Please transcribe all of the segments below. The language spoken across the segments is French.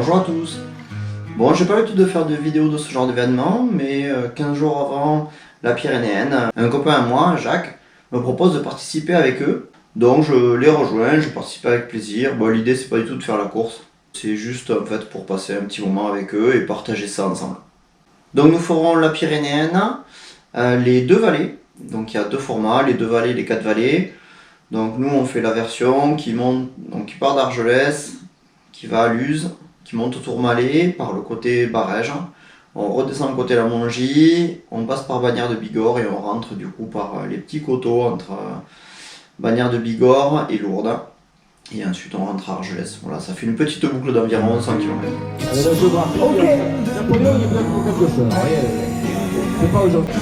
Bonjour à tous. Bon, j'ai pas l'habitude de faire de vidéos de ce genre d'événement, mais 15 jours avant la Pyrénéenne, un copain à moi, Jacques, me propose de participer avec eux. Donc je les rejoins, je participe avec plaisir. Bon, l'idée c'est pas du tout de faire la course, c'est juste en fait pour passer un petit moment avec eux et partager ça ensemble. Donc nous ferons la Pyrénéenne, les deux vallées. Donc il y a deux formats, les deux vallées, les quatre vallées. Donc nous on fait la version qui monte, donc qui part d'Argelès, qui va à Luz, qui monte au Tourmalet par le côté Barège. On redescend côté La Mongie, on passe par Bagnères de Bigorre et on rentre du coup par les petits coteaux entre Bagnères de Bigorre et Lourdes. Et ensuite on rentre à Argelès. Voilà, ça fait une petite boucle d'environ 100 km. Ok, Napoléon il est prêt pour quelque chose. C'est pas aujourd'hui.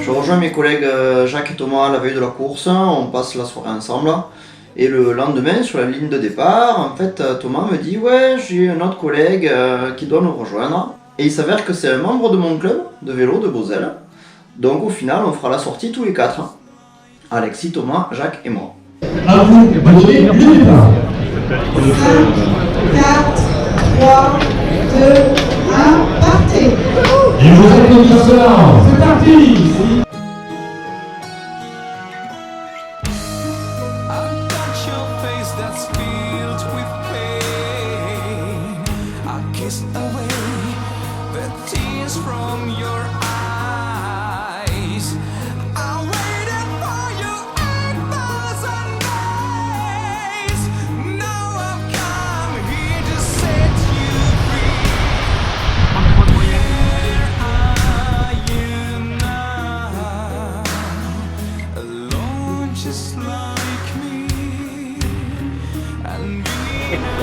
Je rejoins mes collègues Jacques et Thomas la veille de la course, on passe la soirée ensemble. Et le lendemain, sur la ligne de départ, en fait, Thomas me dit « Ouais, j'ai un autre collègue qui doit nous rejoindre. » Et il s'avère que c'est un membre de mon club de vélo de Beauzelle. Donc au final, on fera la sortie tous les quatre. Alexis, Thomas, Jacques et moi. À vous, et bonne journée, le départ. 4, 3, 2, 1, partez. Et vous êtes les chasseurs, c'est parti.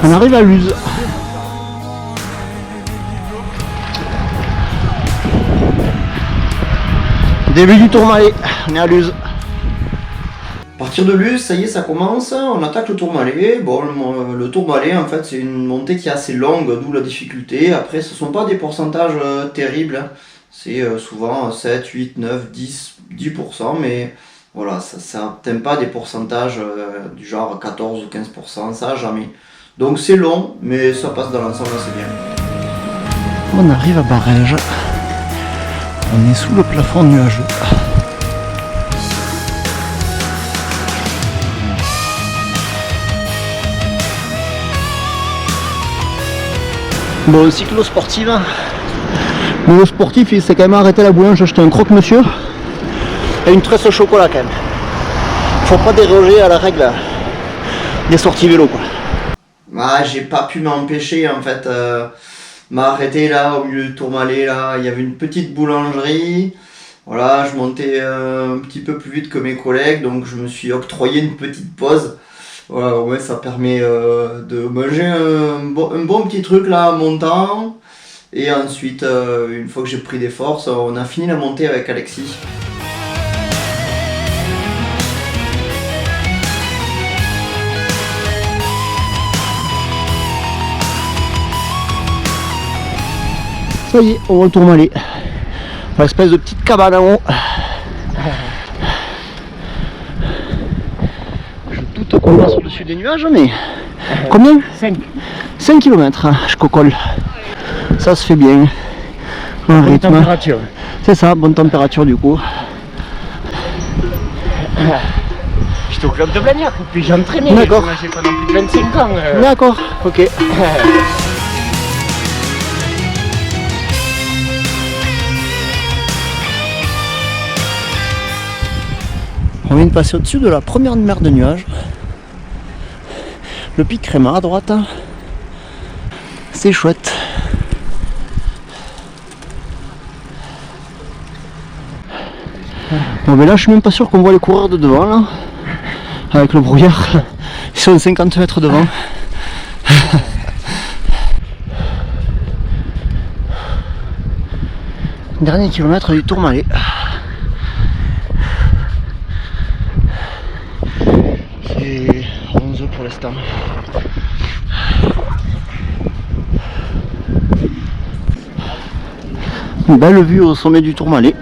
On arrive à Luz. Début du Tourmalet, on est à Luz. À partir de Luz, ça y est, ça commence, on attaque le Tourmalet. Bon, le Tourmalet, en fait, c'est une montée qui est assez longue, d'où la difficulté. Après, ce ne sont pas des pourcentages terribles, c'est souvent 7, 8, 9, 10%, mais voilà, ça n'atteint pas des pourcentages du genre 14 ou 15%, ça jamais. Donc c'est long, mais ça passe dans l'ensemble assez bien. On arrive à Barège. On est sous le plafond nuageux. Bon, cyclo-sportive. Le sportif, il s'est quand même arrêté à la boulange, acheté un croque-monsieur et une tresse au chocolat quand même. Faut pas déroger à la règle des sorties vélo quoi. Ah, j'ai pas pu m'empêcher en fait, m'arrêter là au milieu du Tourmalet, là, il y avait une petite boulangerie, voilà, je montais un petit peu plus vite que mes collègues, donc je me suis octroyé une petite pause, voilà, ouais, ça permet de manger un bon petit truc là en montant, et ensuite, une fois que j'ai pris des forces, on a fini la montée avec Alexis. Ça y est, on va au Tourmalet. Une espèce de petite cabane en haut. Je doute qu'on passe au-dessus des nuages, mais combien 5 km, je cocole. Ça se fait bien. Un rythme. Température. C'est ça, bonne température du coup. J'étais au club de Blagnac, puis j'ai entraîné. D'accord. Moi, j'ai pas non plus 25 ans. D'accord, ok. On vient de passer au-dessus de la première mer de nuages. Le pic Créma à droite. C'est chouette. Bon mais là je suis même pas sûr qu'on voit les coureurs de devant là. Avec le brouillard. Ils sont 50 mètres devant. Dernier kilomètre du Tourmalet. C'est 11 pour l'instant. Belle vue au sommet du Tourmalet.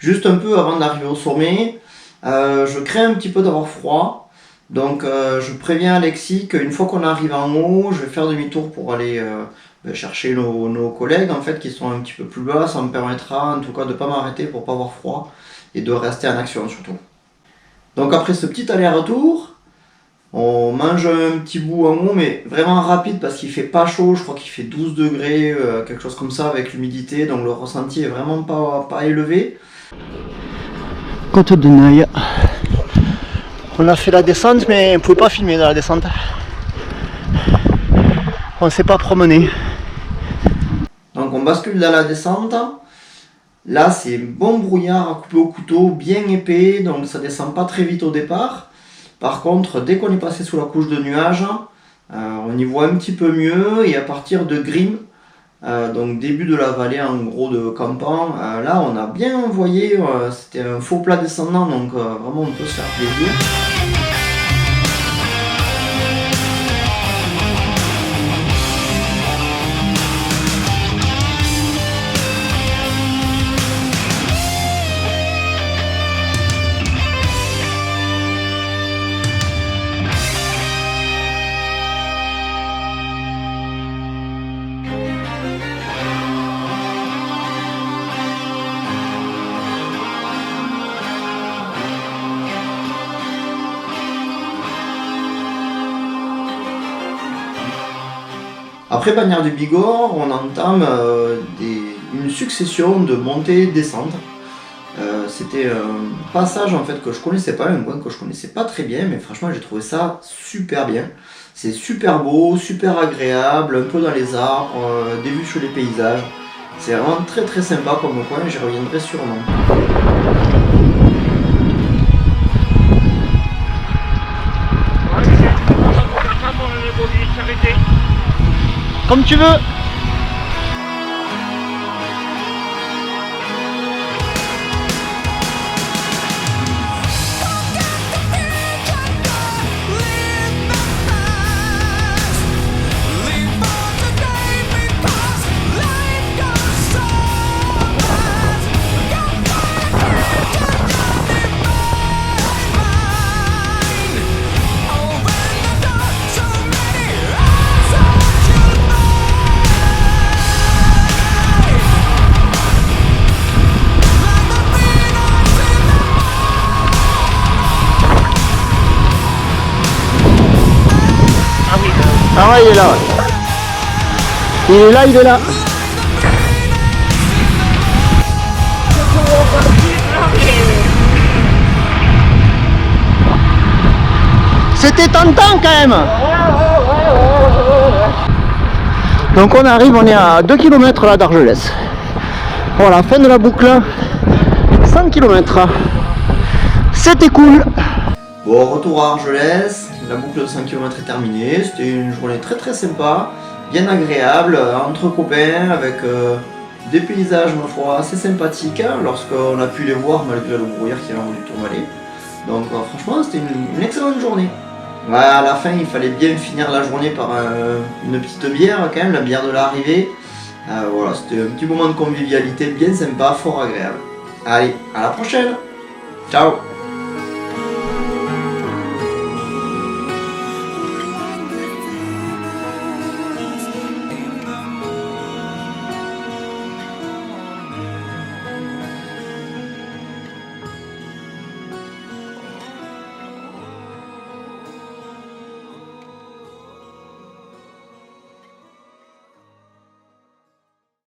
juste un peu avant d'arriver au sommet. Je crains un petit peu d'avoir froid, donc je préviens Alexis qu'une fois qu'on arrive en haut, je vais faire demi-tour pour aller chercher nos collègues en fait qui sont un petit peu plus bas. Ça me permettra en tout cas de ne pas m'arrêter pour pas avoir froid et de rester en action surtout. Donc après ce petit aller-retour, on mange un petit bout en haut, mais vraiment rapide parce qu'il fait pas chaud, je crois qu'il fait 12 degrés, quelque chose comme ça avec l'humidité, donc le ressenti est vraiment pas élevé. Côte de Neuil. On a fait la descente, mais on ne pouvait pas filmer dans la descente. On ne s'est pas promené. Donc on bascule dans la descente. Là c'est bon brouillard à couper au couteau, bien épais, donc ça descend pas très vite au départ. Par contre, dès qu'on est passé sous la couche de nuages, on y voit un petit peu mieux, et à partir de Grim, donc début de la vallée en gros de Campan, là on a bien voyé, c'était un faux plat descendant, donc vraiment on peut se faire plaisir. Après Bagnères du Bigorre, on entame une succession de montées et descentes. C'était un passage en fait que je connaissais pas, un coin que je connaissais pas très bien, mais franchement j'ai trouvé ça super bien. C'est super beau, super agréable, un peu dans les arbres, des vues sur les paysages. C'est vraiment très très sympa comme coin, j'y reviendrai sûrement. Comme tu veux. Ah ouais, il est là. Il est là, il est là. C'était tentant quand même. Donc on arrive, on est à 2 km là d'Argelès. Voilà, fin de la boucle. 100 km. C'était cool. Bon, retour à Argelès, la boucle de 100 km est terminée, c'était une journée très très sympa, bien agréable, entre copains, avec des paysages ma foi assez sympathiques, lorsqu'on a pu les voir malgré le brouillard qui avait rendu tourmaler. Donc franchement c'était une excellente journée. Ouais, à la fin il fallait bien finir la journée par une petite bière quand même, la bière de l'arrivée. Voilà, c'était un petit moment de convivialité bien sympa, fort agréable. Allez, à la prochaine. Ciao.